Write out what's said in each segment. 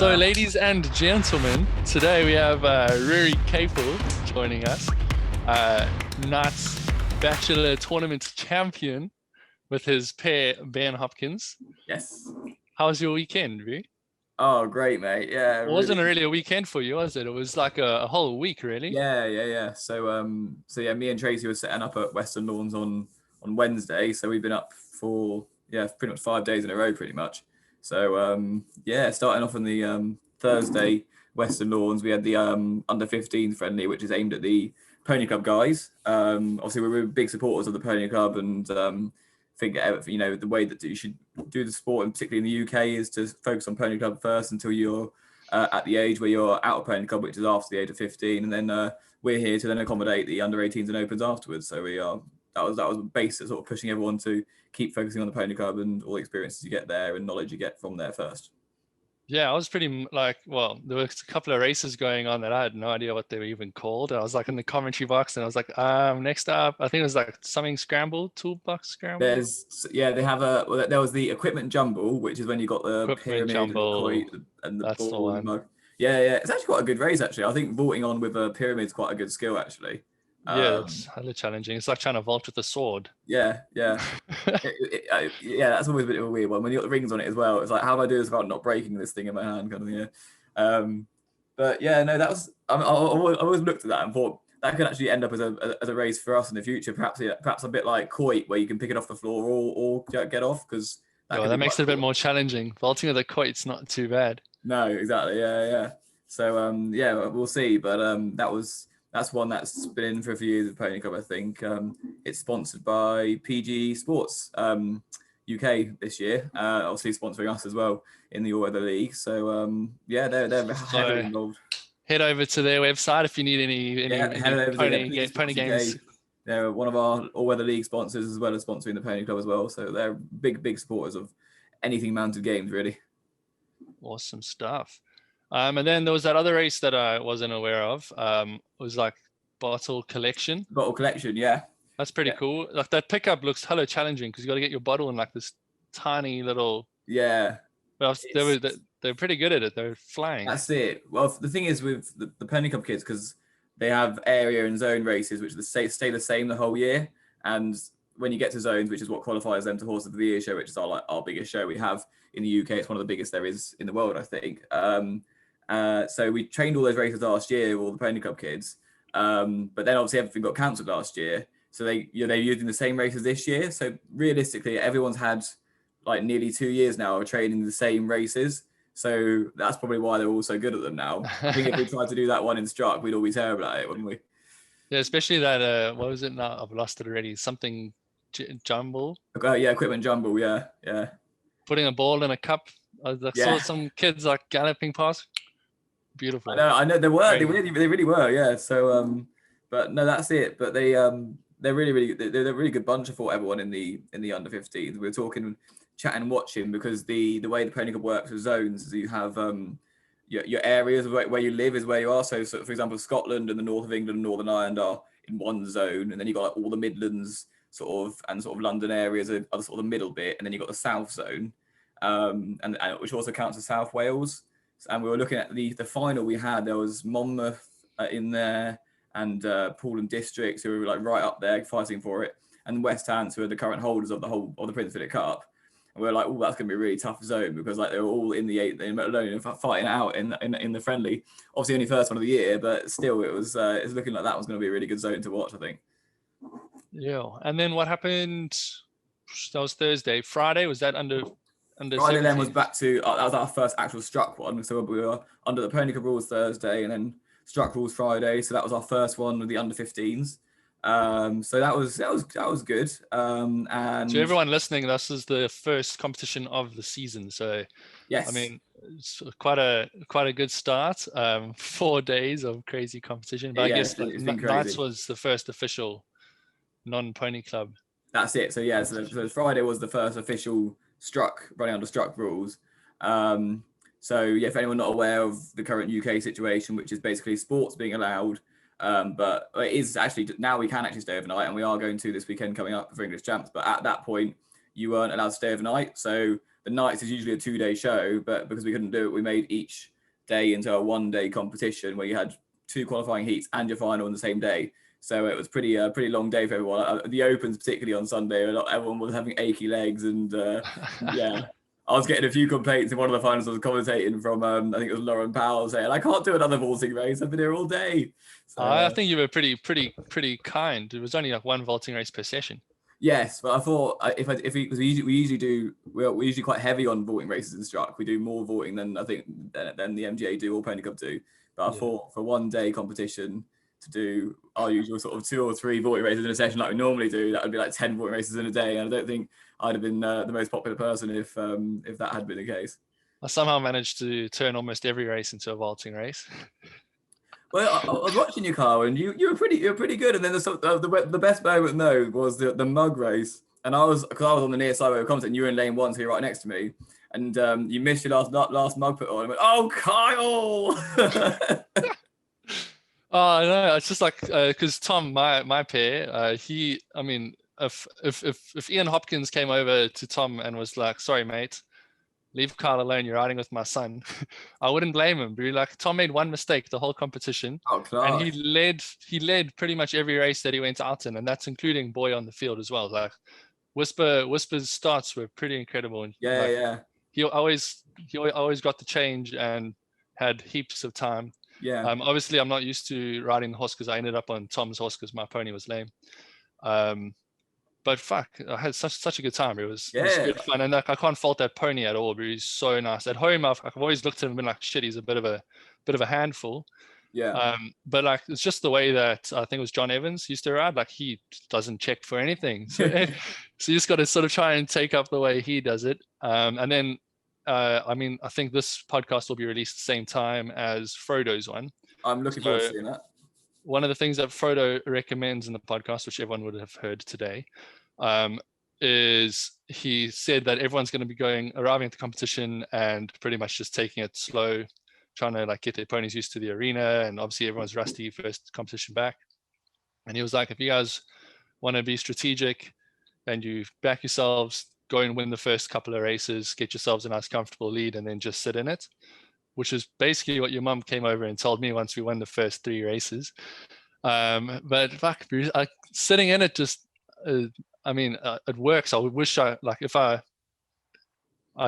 So, ladies and gentlemen, today we have Rory Capel joining us, Pairs Bachelor Tournament champion with his pair, Ben Hopkins. Yes. How was your weekend, Rory? Oh, great, mate. Yeah. It wasn't really a weekend for you, was it? It was like a whole week, really. Yeah. So yeah, me and Tracy were setting up at Western Lawns on Wednesday. So we've been up for pretty much 5 days in a row, pretty much. So starting off on the Thursday, Western Lawns, we had the under 15 friendly, which is aimed at the Pony Club guys. Obviously we're big supporters of the Pony Club, and think the way that you should do the sport, and particularly in the UK, is to focus on Pony Club first until you're at the age where you're out of Pony Club, which is after the age of 15, and then we're here to then accommodate the under 18s and opens afterwards. So that was the base of sort of pushing everyone to keep focusing on the Pony Club and all the experiences you get there and knowledge you get from there first. Yeah, I was pretty there were a couple of races going on that I had no idea what they were even called. I was like in the commentary box and I was like, next up, I think it was like something scrambled, toolbox scramble. There was the equipment jumble, which is when you got the pyramid jumble, and the quoit and the that's ball the and the mug. Yeah. It's actually quite a good race, actually. I think vaulting on with a pyramid is quite a good skill, actually. Yeah, it's hella challenging. It's like trying to vault with a sword. Yeah. That's always a bit of a weird one. When you got the rings on it as well, it's like, how do I do this without not breaking this thing in my hand, kind of thing. But yeah, no, that was. I always looked at that and thought that could actually end up as a race for us in the future. Perhaps a bit like quoit, where you can pick it off the floor or get off, because that makes it a bit more challenging. Vaulting with a quoit's not too bad. No, exactly. Yeah. So we'll see. But that's one that's been in for a few years with Pony Club, I think. It's sponsored by PG Sports UK this year, obviously sponsoring us as well in the All Weather League. So they're heavily involved. Head over to their website if you need any pony games. They're one of our All Weather League sponsors, as well as sponsoring the Pony Club as well. So they're big supporters of anything mounted games, really. Awesome stuff. And then there was that other race that I wasn't aware of. It was like bottle collection. Yeah. That's pretty cool. Like that pickup looks hella challenging because you got to get your bottle in like this tiny little. Yeah. But they're pretty good at it. They're flying. That's it. Well, the thing is with the Pony Club kids, because they have area and zone races, which stay the same the whole year. And when you get to zones, which is what qualifies them to Horse of the Year show, which is our biggest show we have in the UK. It's one of the biggest there is in the world, I think. So we trained all those races last year, all the Pony Club kids. But then obviously everything got cancelled last year. So they're using the same races this year. So realistically, everyone's had like nearly 2 years now of training the same races. So that's probably why they're all so good at them now. I think if we tried to do that one in Struck, we'd all be terrible at it, wouldn't we? Yeah, especially that, what was it now? I've lost it already. Something jumble. Equipment jumble, yeah. Putting a ball in a cup. I saw some kids like galloping past. Beautiful. I know they really were, yeah. So but no, that's it. But they're really they're a really good bunch. I thought everyone in the under 15s. We were talking, chatting, watching, because the way the Pony Club works with zones is you have your areas of where you live is where you are. So for example, Scotland and the north of England and Northern Ireland are in one zone, and then you got like all the Midlands sort of London areas are the sort of the middle bit, and then you got the South zone, and which also counts as South Wales. And we were looking at the final we had. There was Monmouth in there, and Poole and Districts, who were like right up there fighting for it, and West Hants, who are the current holders of the Prince Philip Cup. And we were like, oh, that's going to be a really tough zone, because like they were all in the 8th, alone, fighting out in the friendly. Obviously, only first one of the year, but still, it's looking like that was going to be a really good zone to watch, I think. Yeah, and then what happened? That was Thursday. Friday, was that under Friday 17? Then was back to that was our first actual Struck one. So we were under the Pony Club rules Thursday, and then Struck rules Friday. So that was our first one with the under 15s. So that was good. And to everyone listening, this is the first competition of the season. So yes, I mean, it's quite a good start. 4 days of crazy competition. But I guess Nights was the first official non-Pony Club. That's it. So Friday was the first official Struck, running under Struck rules. If anyone not aware of the current UK situation, which is basically sports being allowed, but it is actually now we can actually stay overnight, and we are going to this weekend coming up for English Champs. But at that point, you weren't allowed to stay overnight. So the nights is usually a 2-day show, but because we couldn't do it, we made each day into a 1-day competition where you had 2 qualifying heats and your final on the same day. So it was pretty long day for everyone. The Opens, particularly on Sunday, everyone was having achy legs, and yeah, I was getting a few complaints in one of the finals. I was commentating from, I think it was Lauren Powell, saying, "I can't do another vaulting race. I've been here all day." So, I think you were pretty kind. It was only like 1 vaulting race per session. yes, but I thought we usually quite heavy on vaulting races in Struck. We do more vaulting than I think than the MGA do or Pony Cup do. But I thought for 1-day competition to do our usual sort of 2 or 3 vaulting races in a session like we normally do, that would be like 10 vaulting races in a day. And I don't think I'd have been the most popular person if that had been the case. I somehow managed to turn almost every race into a vaulting race. Well, I was watching you, Carl, and you were pretty good. And then the best moment though was the mug race, and I was on the near side where we were commenting. You were in lane 1, so you're right next to me, and you missed your last mug put on. I went, "Oh, Kyle!" Oh no, it's just like because Tom, my pair, if Ian Hopkins came over to Tom and was like, "Sorry, mate, leave Kyle alone. You're riding with my son," I wouldn't blame him. But like, Tom made 1 mistake the whole competition, and he led pretty much every race that he went out in, and that's including Boy on the field as well. Like Whisper's starts were pretty incredible. And yeah. He always got the change and had heaps of time. Yeah. Obviously, I'm not used to riding the horse because I ended up on Tom's horse because my pony was lame. But fuck, I had such a good time. It was good fun, and like I can't fault that pony at all. But he's so nice. At home, I've always looked at him and been like, shit, he's a bit of a handful. Yeah. But like it's just the way that I think it was John Evans used to ride. Like he doesn't check for anything, so you just got to sort of try and take up the way he does it. And then I think this podcast will be released the same time as Frodo's one. I'm looking forward to seeing that. One of the things that Frodo recommends in the podcast, which everyone would have heard today, is he said that everyone's going to be arriving at the competition and pretty much just taking it slow, trying to like get their ponies used to the arena, and obviously everyone's rusty first competition back. And he was like, if you guys want to be strategic and you back yourselves, go and win the first couple of races, get yourselves a nice comfortable lead, and then just sit in it, which is basically what your mum came over and told me once we won the first 3 races. But fuck, sitting in it just, it works. I would wish I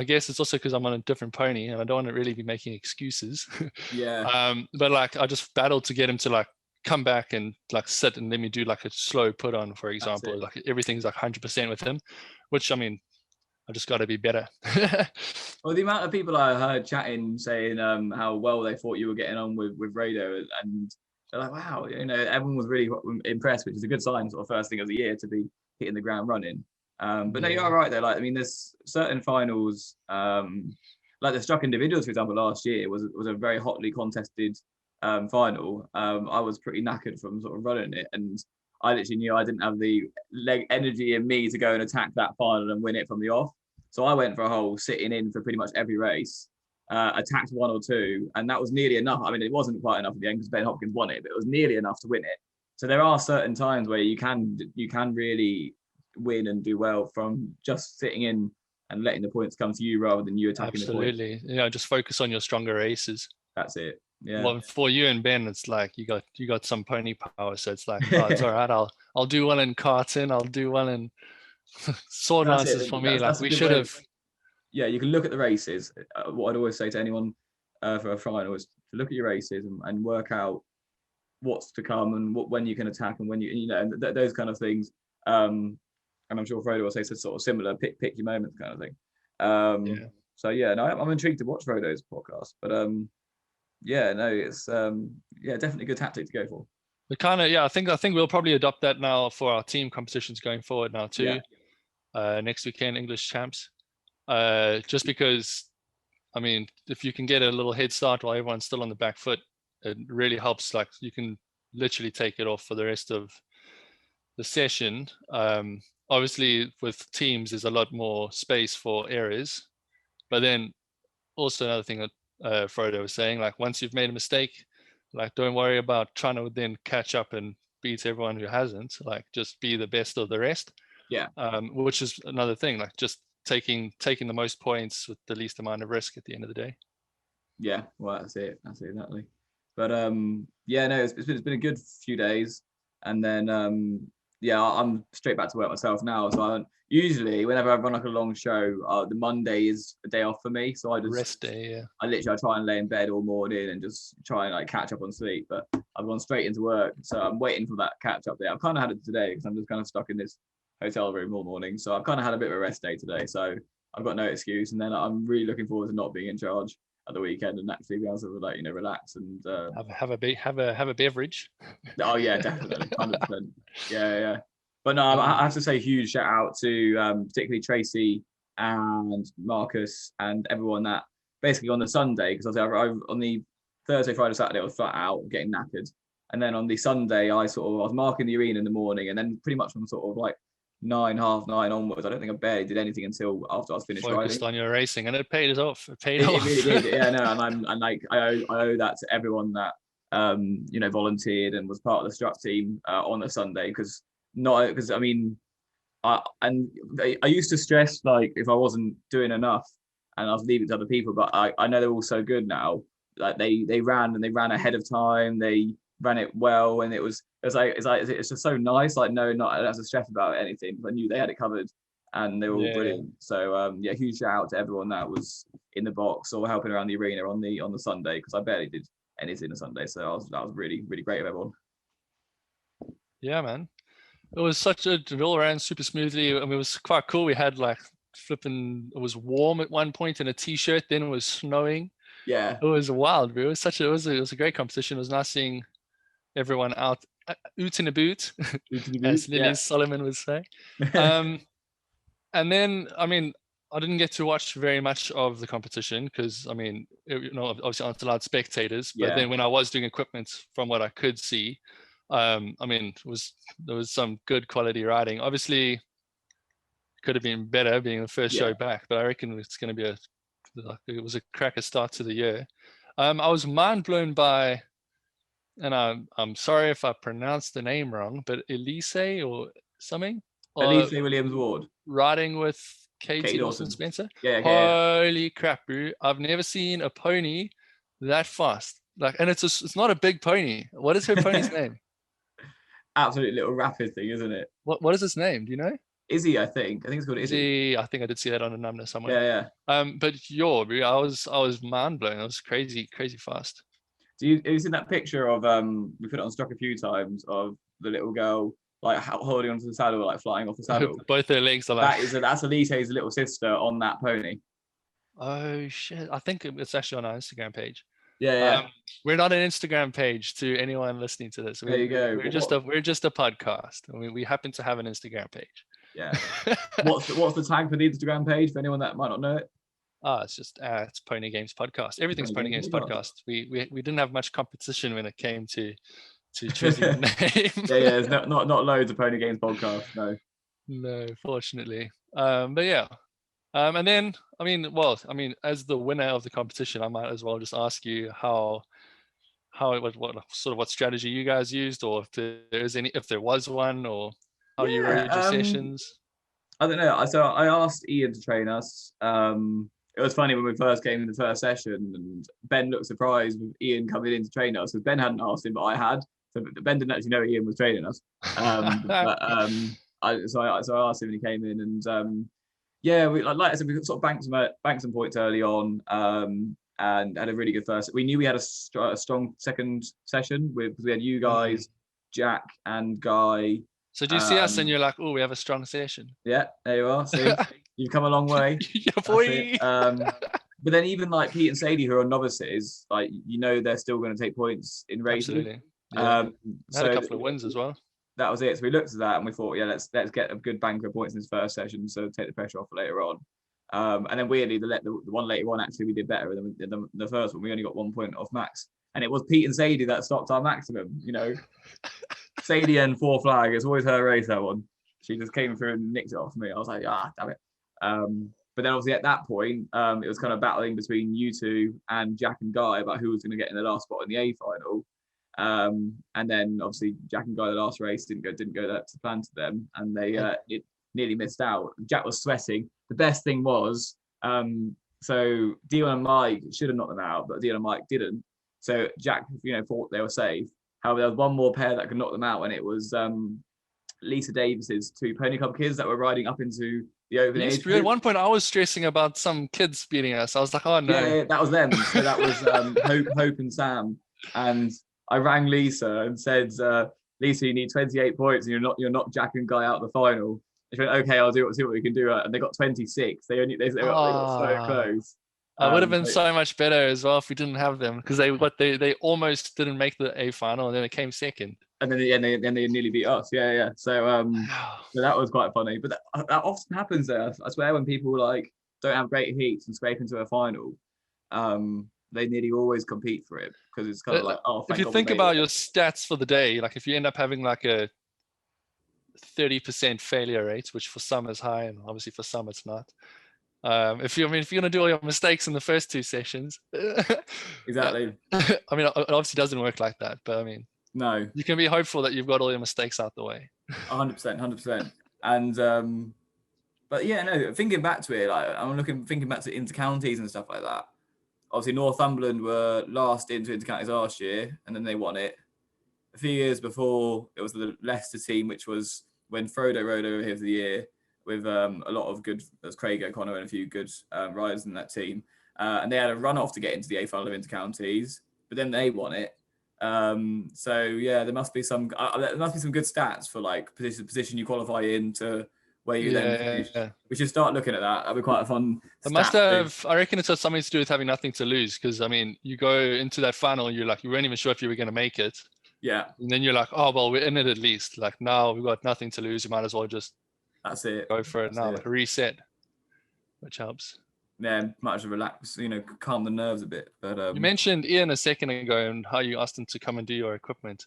guess it's also because I'm on a different pony and I don't want to really be making excuses. Yeah. But like I just battled to get him to like come back and like sit and let me do like a slow put on, for example. Like everything's like 100% with him, which I just got to be better. Well, the amount of people I heard chatting saying how well they thought you were getting on with Rado, and they're like, wow, everyone was really impressed, which is a good sign, sort of first thing of the year to be hitting the ground running. But no, you're right though. Like, there's certain finals, like the Struck Individuals, for example, last year was a very hotly contested final. I was pretty knackered from sort of running it, and I literally knew I didn't have the leg energy in me to go and attack that final and win it from the off. So I went for a whole sitting in for pretty much every race, attacked 1 or 2, and that was nearly enough. It wasn't quite enough at the end because Ben Hopkins won it, but it was nearly enough to win it. So there are certain times where you can really win and do well from just sitting in and letting the points come to you rather than you attacking the points. Absolutely. Just focus on your stronger races. That's it. Yeah. Well, for you and Ben, it's like you got some pony power, so it's like, oh, it's all right. I'll do one in Carton. I'll do one in sword lances for me. Like we should have. Yeah, you can look at the races. What I'd always say to anyone for a final is to look at your races and work out what's to come and when you can attack and when and those kind of things. And I'm sure Frodo will say sort of similar, pick your moments kind of thing. So yeah, no, I'm intrigued to watch Frodo's podcast, but it's definitely a good tactic to go for. We kind of I think we'll probably adopt that now for our team competitions going forward now too. Next weekend English champs, just because if you can get a little head start while everyone's still on the back foot, it really helps. Like you can literally take it off for the rest of the session. Obviously with teams there's a lot more space for errors, but then also another thing that Frodo was saying, like once you've made a mistake, like don't worry about trying to then catch up and beat everyone who hasn't. Like just be the best of the rest. Yeah. Which is another thing. Like just taking the most points with the least amount of risk at the end of the day. Yeah, well, that's it. That's it, exactly. But yeah, no, it's been a good few days, and then yeah, I'm straight back to work myself now. So usually, whenever I run like a long show, the Monday is a day off for me. So I just Rest day, yeah. I try and lay in bed all morning and just try and like catch up on sleep. But I've gone straight into work, so I'm waiting for that catch up day. I've kind of had it today because I'm just kind of stuck in this hotel room all morning. So I've kind of had a bit of a rest day today. So I've got no excuse, and then I'm really looking forward to not being in charge at the weekend and actually be able to like relax and have a beverage. Oh yeah, definitely, 100%. Yeah. But no, I have to say huge shout out to particularly Tracy and Marcus and everyone that basically on the Sunday, because I on the Thursday, Friday, Saturday I was flat out getting knackered, and then on the Sunday I was marking the arena in the morning, and then pretty much from sort of like 9, half 9 onwards, I don't think I barely did anything until after I was finished Focused riding. on your racing, and it paid off. It really did. Yeah, no, and I owe that to everyone that volunteered and was part of the Struck team on a Sunday, because I mean, I used to stress like if I wasn't doing enough and I was leaving it to other people, but I know they're all so good now. Like they ran ahead of time. They ran it well, and it's just so nice. Like no, not as a stress about anything. I knew they had it covered, and they were all brilliant. So yeah, huge shout out to everyone that was in the box or helping around the arena on the Sunday, because I barely did anything on Sunday. So that was really great of everyone. Yeah, man. It was it all ran super smoothly. I mean, it was quite cool. We had like flipping. It was warm at one point in a t-shirt. Then it was snowing. Yeah, it was wild, bro. It was a great competition. It was nice seeing everyone out in a boot, as Lily Solomon would say. And then, I mean, I didn't get to watch very much of the competition because, I mean, obviously aren't allowed spectators. But then when I was doing equipment, from what I could see, I mean, there was some good quality riding. Obviously, could have been better being the first show back, but I reckon it's going to be it was a cracker start to the year. I was mind blown by, and I'm sorry if I pronounced the name wrong, but Elise or something. Elise Williams Ward riding with Katie Dawson Spencer. Yeah. Holy crap, bro! I've never seen a pony that fast. Like, and it's not a big pony. What is her pony's name? Absolute little rapid thing, isn't it? What is its name? Do you know? Izzy, I think it's called Izzy. I think I did see that on a number somewhere. Yeah. But I was mind blown. It was crazy fast. Have you seen that picture of we put it on Stock a few times of the little girl like holding onto the saddle, like flying off the saddle? Both their legs are like. That's Elise's little sister on that pony. Oh shit! I think it's actually on our Instagram page. Yeah. We're not an Instagram page to anyone listening to this. There you go. We're just a podcast. I mean, we happen to have an Instagram page. Yeah. What's the tag for the Instagram page for anyone that might not know it? It's just it's Pony Games Podcast. Everything's Pony Games Podcast. We didn't have much competition when it came to choosing a name. Yeah. There's not loads of Pony Games Podcasts. No, fortunately. But yeah. And then, I mean, as the winner of the competition, I might as well just ask you what strategy you guys used, or if there was one, or how you rode your sessions. I don't know. So I asked Ian to train us. It was funny when we first came in the first session, and Ben looked surprised with Ian coming in to train us, because Ben hadn't asked him, but I had. So Ben didn't actually know Ian was training us. So I asked him when he came in, and yeah, like I said, we sort of banked some points early on, and had a really good first. We knew we had a strong second session because we had you guys, Jack and Guy. So do you see us and you're like, oh, we have a strong session? Yeah, there you are. See, you've come a long way. Yeah, boy. But then even like Pete and Sadie, who are novices, like they're still going to take points in racing. Absolutely. Yeah. Had a couple of wins as well. That was it. So we looked at that and we thought, yeah, let's get a good bank of points in this first session, so take the pressure off for later on. And then weirdly, the one later on, actually, we did better than the first one. We only got 1 point off max, and it was Pete and Sadie that stopped our maximum. Sadie and 4 flag. It's always her race, that one. She just came through and nicked it off me. I was like, damn it. But then obviously at that point, it was kind of battling between you two and Jack and Guy about who was going to get in the last spot in the A final. And then obviously Jack and Guy, the last race didn't go that to plan to them, and they it nearly missed out. Jack was sweating. the best thing was, so Dion and Mike should have knocked them out, but Dion and Mike didn't. So Jack, thought they were safe. However, there was one more pair that could knock them out, and it was Lisa Davis's two Pony Club kids that were riding up into the open age. At one point, I was stressing about some kids beating us. I was like, oh no. Yeah, that was them. So that was Hope and Sam. And I rang Lisa and said, Lisa, you need 28 points, and you're not Jack and Guy out of the final. She went, okay, I'll see what we can do. And they got 26. They got so close. It would have been so much better as well if we didn't have them, because they almost didn't make the A final, and then they came second. And then they nearly beat us. Yeah. So that was quite funny. But that often happens there. I swear, when people don't have great heats and scrape into a final, they nearly always compete for it, because it's kind of like, oh, if you think about your stats for the day, like if you end up having like a 30% failure rate, which for some is high, and obviously for some it's not. If you're gonna do all your mistakes in the first two sessions, exactly. I mean, it obviously doesn't work like that, but I mean, no, you can be hopeful that you've got all your mistakes out the way. 100%. And but yeah, no, thinking back to it, thinking back to inter-counties and stuff like that. Obviously, Northumberland were last into inter-counties last year, and then they won it. A few years before, it was the Leicester team, which was when Frodo rode over here for the year, with a lot of good, there's Craig O'Connor and a few good riders in that team. And they had a run-off to get into the A final of inter-counties, but then they won it. So yeah, there must be some good stats for position you qualify into, where you then finish. Yeah. We should start looking at that. That'd be quite a fun. It must have. I reckon it's got something to do with having nothing to lose. Because I mean, you go into that final, you weren't even sure if you were going to make it. Yeah. And then you're like, oh well, we're in it at least. Like now we've got nothing to lose. You might as well just. That's it. Go for it now. Like a reset, which helps. Yeah, might as well relax. Calm the nerves a bit. But you mentioned Ian a second ago and how you asked him to come and do your equipment.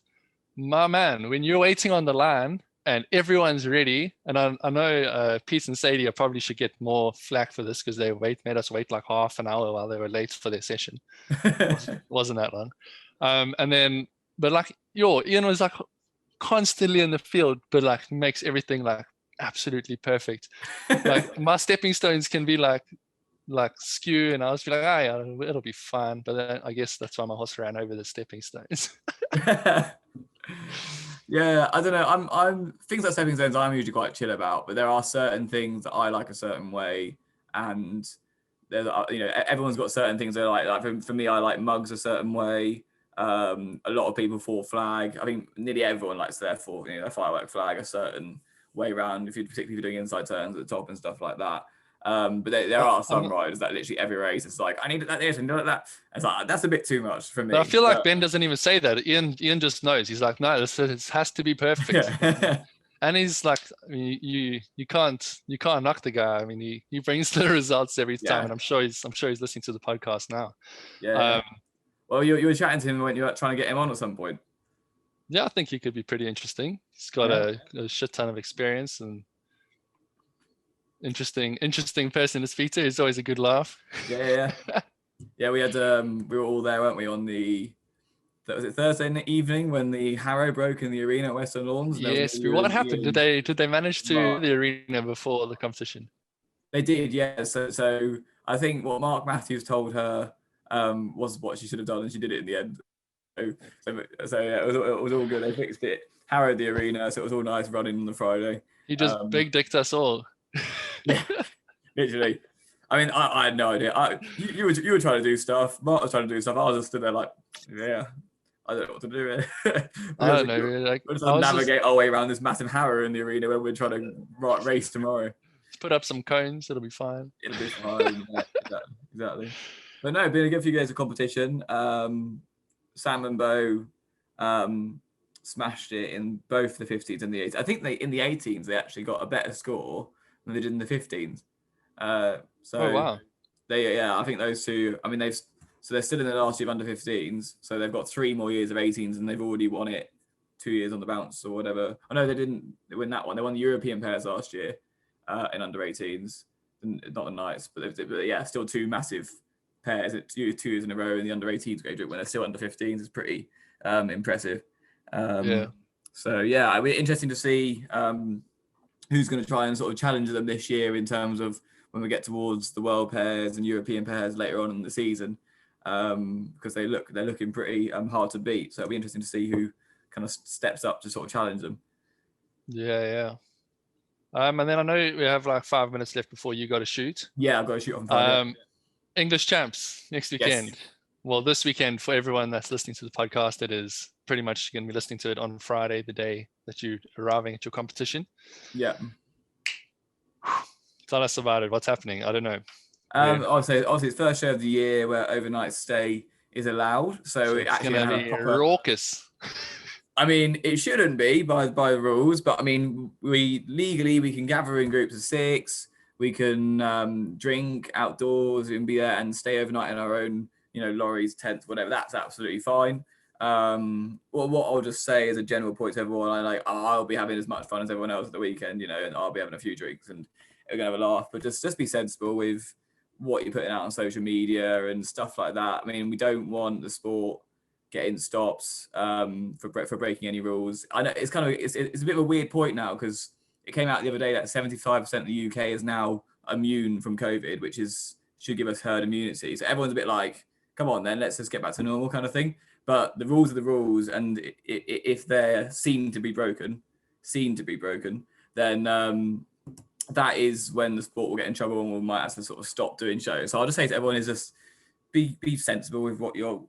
My man, when you're waiting on the line and everyone's ready, and I know Pete and Sadie probably should get more flack for this, because they made us wait like half an hour while they were late for their session. wasn't that long. But Ian was constantly in the field, but makes everything absolutely perfect. My stepping stones can be like skew, and I was like, oh yeah, it'll be fine. But then I guess that's why my horse ran over the stepping stones. Yeah, I don't know. I'm things like stepping stones I'm usually quite chill about, but there are certain things that I like a certain way, and there's everyone's got certain things they like. Like for me, I like mugs a certain way. A lot of people fall flag. I think nearly everyone likes their firework flag a certain way around, particularly if you're doing inside turns at the top and stuff like that. But there are some riders that literally every race it's like, I need it like this and do it like that. It's like, that's a bit too much for me. But I feel like Ben doesn't even say that. Ian just knows. He's like, no, this has to be perfect. Yeah. And he's like, I mean, you can't knock the guy. I mean, he brings the results every time, and I'm sure he's listening to the podcast now. Yeah. Well, you were chatting to him when you were trying to get him on at some point. Yeah, I think he could be pretty interesting. He's got a shit ton of experience and interesting person to speak to. He's always a good laugh. Yeah. We had we were all there, weren't we, on was it Thursday evening when the Harrow broke in the arena at Western Lawns? Yes. What happened? Did they manage to the arena before the competition? They did, yeah. So I think what Mark Matthews told her was what she should have done, and she did it in the end. So yeah, it was all good. They fixed it, harrowed the arena, so it was all nice running on the Friday. He just big dicked us all. Yeah, literally. I mean, I had no idea. You were trying to do stuff. Mark was trying to do stuff. I was just stood there like, yeah, I don't know what to do. I don't know. We're just navigate our way around this massive harrow in the arena when we're trying to race tomorrow. Just put up some cones. It'll be fine. It'll be fine. Yeah, exactly. But no, been a good few days of competition. Sam and Bo smashed it in both the 15s and the 18s. I think in the 18s they actually got a better score than they did in the 15s. Oh wow! I think those two. I mean, they're still in the last year of under 15s, so they've got 3 more years of 18s, and they've already won it 2 years on the bounce or whatever. Oh no, they didn't win that one. They won the European pairs last year in under 18s, not the Knights, but yeah, still 2 massive pairs at 2 years in a row in the under 18s grade when they're still under 15s is pretty impressive. So yeah, it'll be interesting to see who's going to try and sort of challenge them this year in terms of when we get towards the world pairs and European pairs later on in the season, because they're looking pretty hard to beat. So it'll be interesting to see who kind of steps up to sort of challenge them. Yeah. And then I know we have like 5 minutes left before you got to shoot. Yeah, I've got to shoot on Friday. English champs next weekend. Yes. Well, this weekend for everyone that's listening to the podcast, it is pretty much going to be listening to it on Friday, the day that you're arriving at your competition. Yeah. Tell us about it. What's happening? I don't know. Obviously, it's first show of the year where overnight stay is allowed. So it's actually going to be raucous. I mean, it shouldn't be by the rules, but I mean, we can gather in groups of 6. We can drink outdoors and be there and stay overnight in our own, lorries, tents, whatever. That's absolutely fine. What I'll just say as a general point to everyone, I'll be having as much fun as everyone else at the weekend, and I'll be having a few drinks and we're gonna have a laugh. But just be sensible with what you're putting out on social media and stuff like that. I mean, we don't want the sport getting stops for breaking any rules. I know it's a bit of a weird point now because it came out the other day that 75% of the UK is now immune from COVID, which should give us herd immunity. So everyone's a bit like, come on then, let's just get back to normal kind of thing. But the rules are the rules, and if they're seen to be broken, then that is when the sport will get in trouble and we might have to sort of stop doing shows. So I'll just say to everyone is just be sensible with what you're,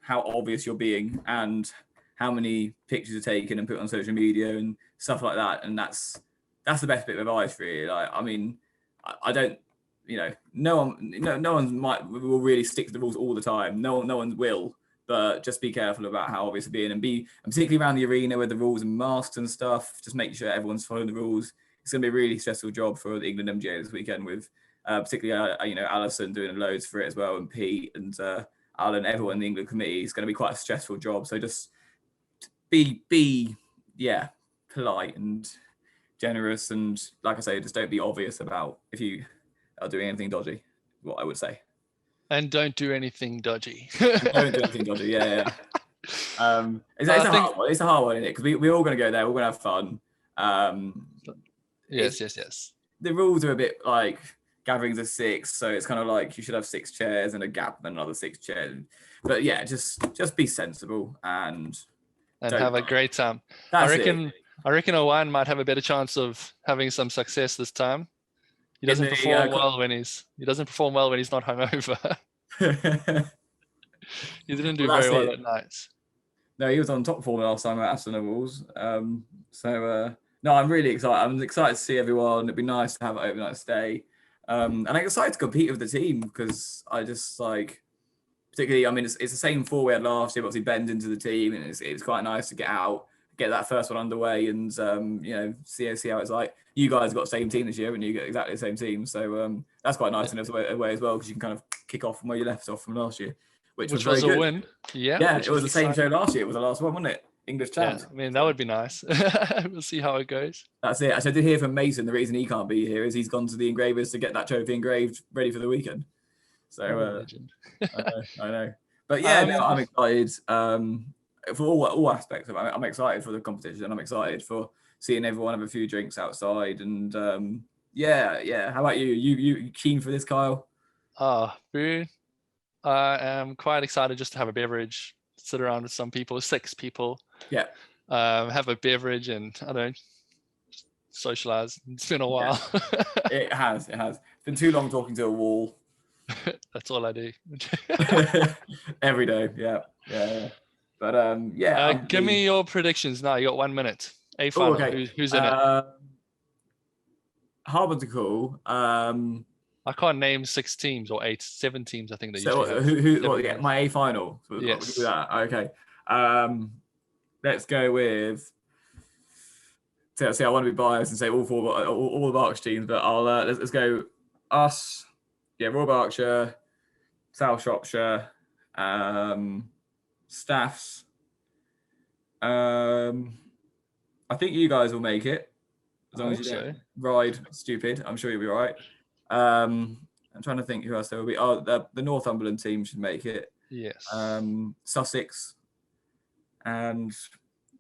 how obvious you're being and how many pictures are taken and put on social media and stuff like that. And that's the best bit of advice, really. I don't, no one will really stick to the rules all the time. No one will, but just be careful about how obvious you're being, and particularly around the arena with the rules and masks and stuff. Just make sure everyone's following the rules. It's going to be a really stressful job for the England MGA this weekend with particularly Alison doing loads for it as well, and Pete and Alan, everyone in the England committee. It's going to be quite a stressful job. So just be polite and generous, and like I say, just don't be obvious about if you are doing anything dodgy. What I would say. And don't do anything dodgy. Don't do anything dodgy. Yeah. It's a hard one. It's a hard one, isn't it? Because we're all going to go there. We're going to have fun. Yes. The rules are a bit like gatherings of 6, so it's kind of like you should have 6 chairs and a gap and another 6 chairs. But yeah, just be sensible and have a great time. I reckon Owen might have a better chance of having some success this time. He doesn't perform well when he's not hungover. He didn't do very well at nights. No, he was on top form last time at Aston Walls. No, I'm really excited. I'm excited to see everyone. It'd be nice to have an overnight stay. And I'm excited to compete with the team because I just particularly, I mean, it's the same 4 we had last year, but obviously Ben's into the team, and it's quite nice to get that first one underway and, see how it's like. You guys got the same team this year, and you got exactly the same team. So that's quite nice in a way as well, because you can kind of kick off from where you left off from last year, which was very a good. Win. Yeah, it was the same show last year. It was the last one, wasn't it? English champs. Yeah, I mean, that would be nice. We'll see how it goes. That's it. Actually, I did hear from Mason, the reason he can't be here is he's gone to the engravers to get that trophy engraved ready for the weekend. So I know. But yeah, I'm excited for all aspects of it. I'm excited for the competition, and I'm excited for seeing everyone have a few drinks outside. And how about you? You keen for this, Kyle? Boo. I am quite excited just to have a beverage, sit around with some people, 6 people. Yeah. Have a beverage and I don't know, socialize. It's been a while. Yeah. It has. It's been too long talking to a wall. That's all I do. Every day. Yeah. But give me your predictions now. You got 1 minute. A final. Okay. Who's in it? Hard to call. I can't name 6 teams or 7 teams. I think they usually have. My A final. So yes. Do that. Okay. Let's go with. See, I want to be biased and say all the Berkshire teams, but I'll let's go us. Yeah, Royal Berkshire, South Shropshire, Staffs. I think you guys will make it. As long as you don't ride stupid, I'm sure you'll be all right. I'm trying to think who else there will be. The Northumberland team should make it. Yes. Sussex, and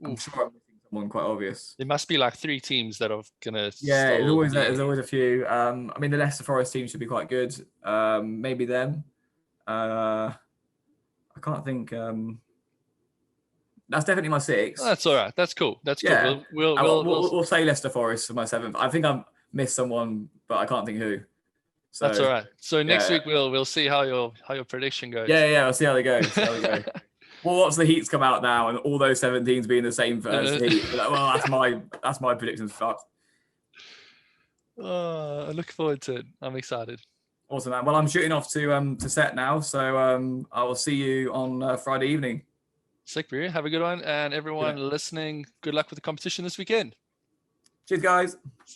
I'm sure I'm missing someone quite obvious. There must be like 3 teams that are gonna. Yeah, still there's be- always a few. I mean, the Leicester Forest team should be quite good. Maybe them. I can't think. That's definitely my 6. Oh, that's all right. That's cool. That's cool. Yeah, We'll we'll say Leicester Forest for my 7th. I think I've missed someone, but I can't think who. So That's all right. So next yeah. week we'll see how your prediction goes. Yeah, we'll see how they go. Well, once the heats come out now and all those 17s being the same first heat, like, well, that's my predictions fucked. Oh, I look forward to it. I'm excited. Awesome, man. Well, I'm shooting off to set now, so I will see you on Friday evening. Sick, bro. Have a good one, and everyone listening, good luck with the competition this weekend. Cheers, guys.